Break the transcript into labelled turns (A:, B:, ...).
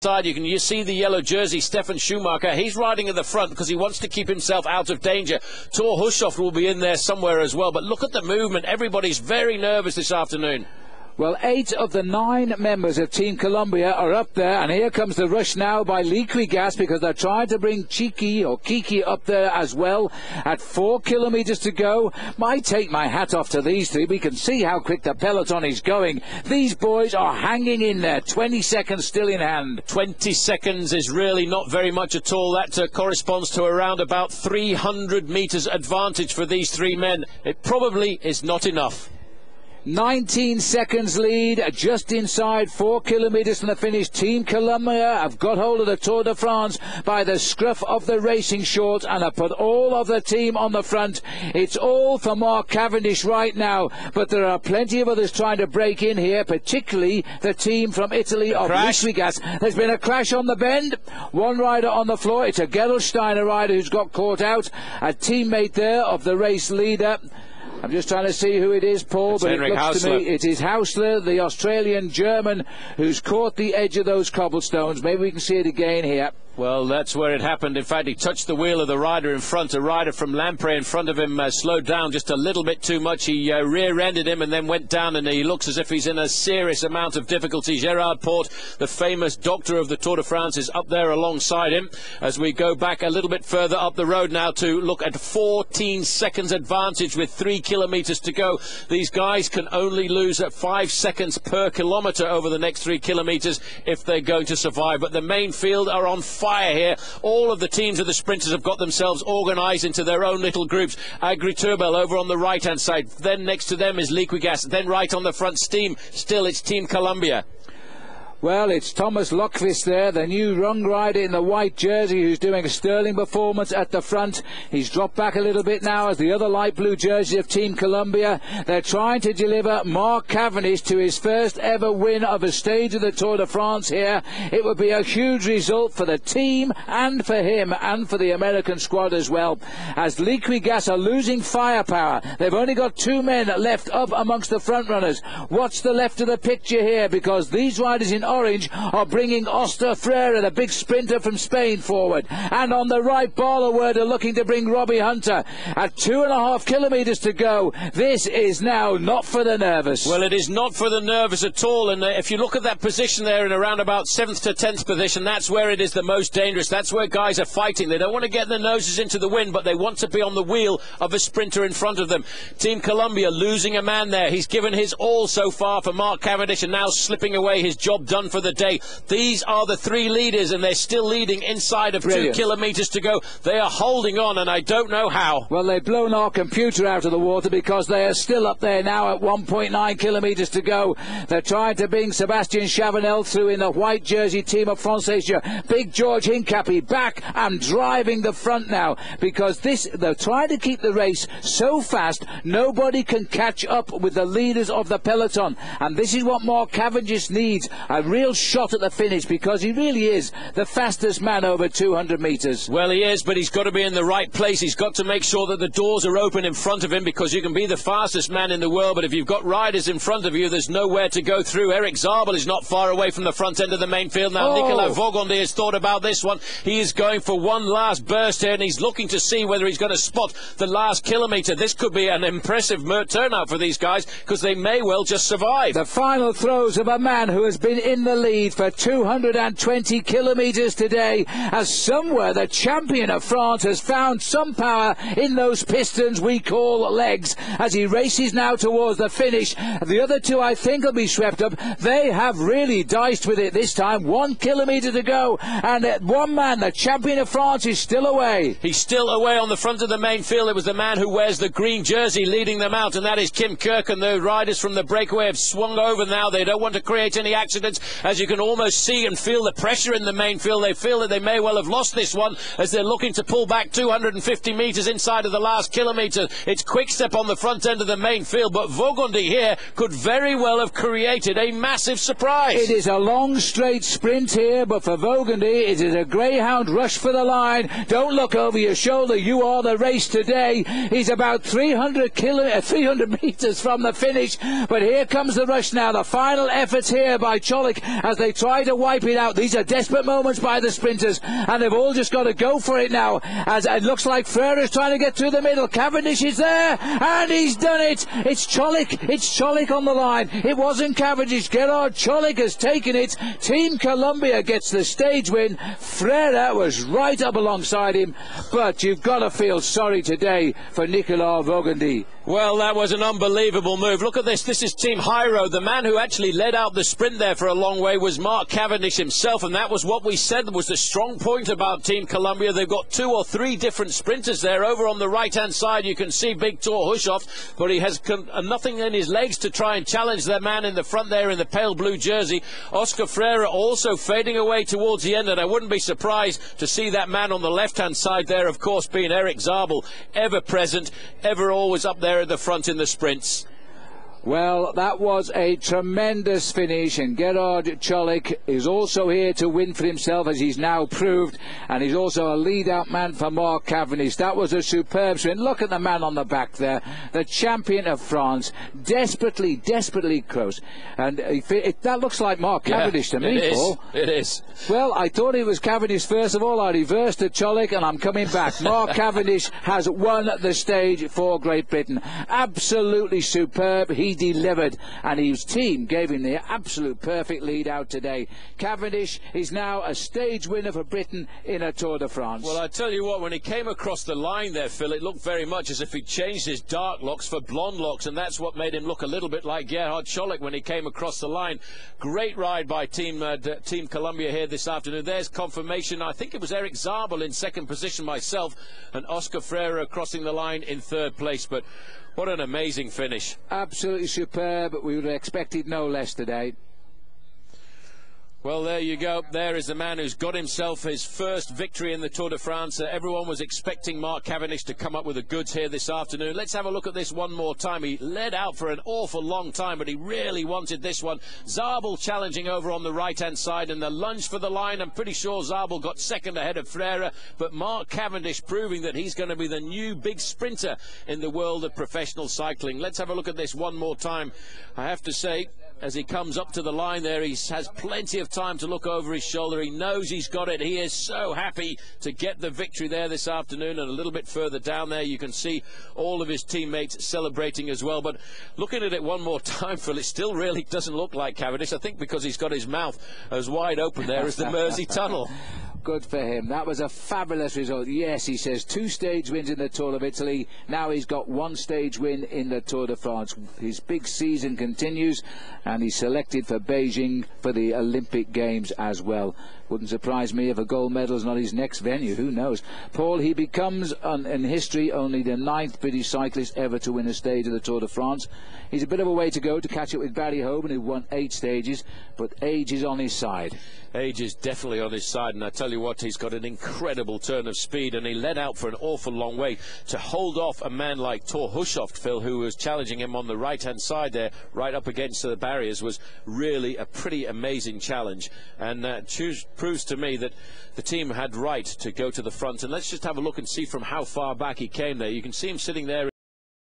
A: Side, you see the yellow jersey, Stefan Schumacher. He's riding at the front because he wants to keep himself out of danger. Thor Hushovd will be in there somewhere as well. But look at the movement. Everybody's very nervous this afternoon.
B: Well, 8 of the 9 members of Team Columbia are up there, and here comes the rush now by Liquigas because they're trying to bring Kiki up there as well at 4 kilometres to go. I take my hat off to these three. We can see how quick the peloton is going. These boys are hanging in there, 20 seconds still in hand.
A: 20 seconds is really not very much at all. That corresponds to around about 300 metres advantage for these three men. It probably is not enough.
B: 19 seconds lead, just inside 4 kilometres from the finish. Team Columbia have got hold of the Tour de France by the scruff of the racing shorts and have put all of the team on the front. It's all for Mark Cavendish right now, but there are plenty of others trying to break in here, particularly the team from Italy of Liquigas. There's been a crash on the bend. One rider on the floor. It's a Gerolsteiner rider who's got caught out. A teammate there of the race leader. I'm just trying to see who it is, Paul,
A: it's
B: but
A: Henrik
B: it looks
A: Hausler.
B: to me it is Hausler, the Australian-German, who's caught the edge of those cobblestones. Maybe we can see it again here.
A: Well, that's where it happened. In fact, he touched the wheel of the rider in front. A rider from Lampre in front of him slowed down just a little bit too much. He rear-ended him and then went down, and he looks as if he's in a serious amount of difficulty. Gerard Porte, the famous doctor of the Tour de France, is up there alongside him as we go back a little bit further up the road now to look at 14 seconds advantage with 3 kilometres to go. These guys can only lose at 5 seconds per kilometre over the next 3 kilometres if they're going to survive. But the main field are on fire here. All of the teams of the sprinters have got themselves organised into their own little groups. Agri-Turbel over on the right-hand side. Then next to them is Liquigas. Then right on the front, Steam. Still, it's Team Columbia.
B: Well, it's Thomas Löfqvist there, the new young rider in the white jersey who's doing a sterling performance at the front. He's dropped back a little bit now as the other light blue jersey of Team Columbia. They're trying to deliver Mark Cavendish to his first ever win of a stage of the Tour de France here. It would be a huge result for the team and for him and for the American squad as well. As Liquigas are losing firepower, they've only got 2 men left up amongst the front runners. What's the left of the picture here? Because these riders in orange are bringing Oster Freire, the big sprinter from Spain, forward. And on the right, Barloworld are looking to bring Robbie Hunter. At 2.5 kilometres to go, this is now not for the nervous.
A: Well, it is not for the nervous at all. And if you look at that position there in around about 7th to 10th position, that's where it is the most dangerous. That's where guys are fighting. They don't want to get their noses into the wind, but they want to be on the wheel of a sprinter in front of them. Team Columbia losing a man there. He's given his all so far for Mark Cavendish and now slipping away, his job done for the day. These are the 3 leaders, and they're still leading inside of 2 kilometres to go. They are holding on, and I don't know how.
B: Well, they've blown our computer out of the water because they are still up there now at 1.9 kilometres to go. They're trying to bring Sebastian Chavanel through in the white jersey team of Francesia. Big George Hincapie back and driving the front now because they're trying to keep the race so fast nobody can catch up with the leaders of the peloton. And this is what Mark Cavendish needs, a real shot at the finish, because he really is the fastest man over 200 metres.
A: Well, he is, but he's got to be in the right place. He's got to make sure that the doors are open in front of him, because you can be the fastest man in the world, but if you've got riders in front of you, there's nowhere to go through. Eric Zabel is not far away from the front end of the main field now. Nicolas Vogondy has thought about this one. He is going for one last burst here, and he's looking to see whether he's going to spot the last kilometre. This could be an impressive turnout for these guys, because they may well just survive.
B: The final throws of a man who has been in the lead for 220 kilometres today, as somewhere the champion of France has found some power in those pistons we call legs as he races now towards the finish. The other two, I think, will be swept up. They have really diced with it this time. 1 kilometre to go, and one man, the champion of France, is still away.
A: He's still away on the front of the main field. It was the man who wears the green jersey leading them out, and that is Kim Kirk, and the riders from the breakaway have swung over now. They don't want to create any accidents, as you can almost see and feel the pressure in the main field. They feel that they may well have lost this one as they're looking to pull back 250 metres inside of the last kilometre. It's Quick-Step on the front end of the main field, but Vogondy here could very well have created a massive surprise.
B: It is a long straight sprint here, but for Vogondy it is a greyhound rush for the line. Don't look over your shoulder, you are the race today. He's about 300 metres from the finish, but here comes the rush now. The final efforts here by Cholik Cholik as they try to wipe it out. These are desperate moments by the sprinters, and they've all just got to go for it now, as it looks like Frere's trying to get through the middle. Cavendish is there, and he's done it. It's Cholik on the line. It wasn't Cavendish. Gerard Cholik has taken it. Team Columbia gets the stage win. Frere was right up alongside him, but you've got to feel sorry today for Nicolas Vogandy.
A: Well, that was an unbelievable move. Look at this. This is Team Hyro. The man who actually led out the sprint there for a long way was Mark Cavendish himself, and that was what we said was the strong point about Team Columbia. They've got 2 or 3 different sprinters there. Over on the right-hand side, you can see Big Tor Hushovd, but he has nothing in his legs to try and challenge the man in the front there in the pale blue jersey. Oscar Freire also fading away towards the end, and I wouldn't be surprised to see that man on the left-hand side there, of course, being Eric Zabel, ever present, ever always up there at the front in the sprints.
B: Well, that was a tremendous finish, and Gerard Cholik is also here to win for himself, as he's now proved, and he's also a lead-out man for Mark Cavendish. That was a superb sprint. Look at the man on the back there, the champion of France, desperately close, and that looks like Mark Cavendish to me, Paul.
A: It is.
B: Well, I thought it was Cavendish first of all. I reversed to Cholik, and I'm coming back. Mark Cavendish has won the stage for Great Britain. Absolutely superb. He delivered, and his team gave him the absolute perfect lead out today. Cavendish is now a stage winner for Britain in a Tour de France.
A: Well, I tell you what, when he came across the line there, Phil, it looked very much as if he changed his dark locks for blonde locks, and that's what made him look a little bit like Gerhard Cholik when he came across the line. Great ride by Team Columbia here this afternoon. There's confirmation. I think it was Eric Zabel in second position myself, and Oscar Freire crossing the line in third place. But what an amazing finish.
B: Absolutely superb. We would have expected no less today.
A: Well, there you go. There is the man who's got himself his first victory in the Tour de France. Everyone was expecting Mark Cavendish to come up with the goods here this afternoon. Let's have a look at this one more time. He led out for an awful long time, but he really wanted this one. Zabel challenging over on the right-hand side, and the lunge for the line. I'm pretty sure Zabel got second ahead of Freire, but Mark Cavendish proving that he's going to be the new big sprinter in the world of professional cycling. Let's have a look at this one more time. I have to say, as he comes up to the line there, he has plenty of time to look over his shoulder. He knows he's got it. He is so happy to get the victory there this afternoon, and a little bit further down there you can see all of his teammates celebrating as well. But looking at it one more time, Phil, it still really doesn't look like Cavendish. I think because he's got his mouth as wide open there as the Mersey Tunnel.
B: Good for him. That was a fabulous result. Yes, he says 2 stage wins in the Tour of Italy. Now he's got 1 stage win in the Tour de France. His big season continues, and he's selected for Beijing for the Olympic Games as well. Wouldn't surprise me if a gold medal is not his next venue. Who knows? Paul, he becomes, in history, only the 9th British cyclist ever to win a stage of the Tour de France. He's a bit of a way to go to catch up with Barry Hoban, who won 8 stages, but age is on his side.
A: Age is definitely on his side, and I tell you what, he's got an incredible turn of speed, and he led out for an awful long way to hold off a man like Tor Hushovd, Phil, who was challenging him on the right-hand side there, right up against the barriers. Was really a pretty amazing challenge, and proves to me that the team had right to go to the front. And let's just have a look and see from how far back he came there. You can see him sitting there